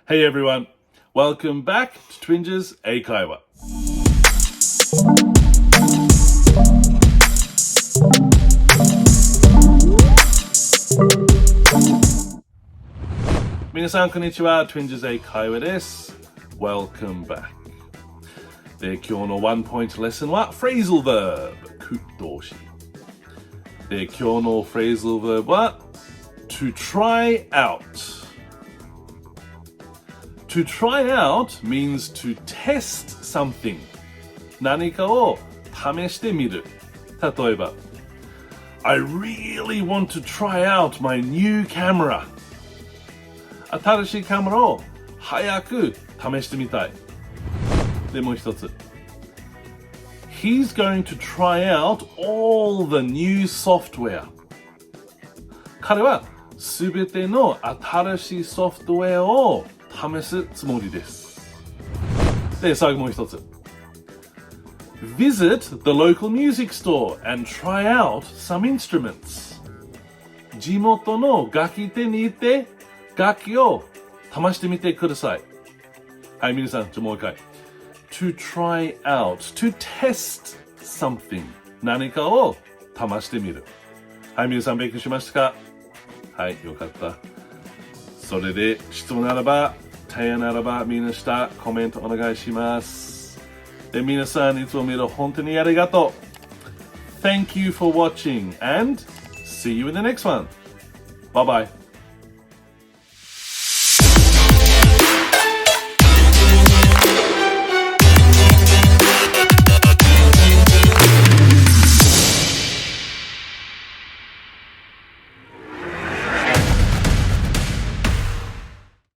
Hey everyone, welcome back to Twinges 英会話。皆さんこんにちは、Twinges 英会話です。Welcome back。で、今日のワンポイントレッスンは Phrasal Verb、句動詞。で、今日の Phrasal Verb は to try out。To try out means to test something. 何かを試してみる。例えば、I really want to try out my new camera. 新しいカメラを早く試してみたい。でもう一つ。He's going to try out all the new software. 彼はすべての新しいソフトウェアを試すつもりです。で、最後もう一つ。Visit the local music store and try out some instruments. 地元の楽器店に行って楽器を試してみてください。はい、皆さん、もう一回。To try out, to test something. 何かを試してみる。はい、皆さん、勉強しましたか？はい、よかった。それで、質問ならば、提案ならば、みんな下、コメントお願いします。で、皆さん、いつも見る本当にありがとう。Thank you for watching and see you in the next one. Bye bye.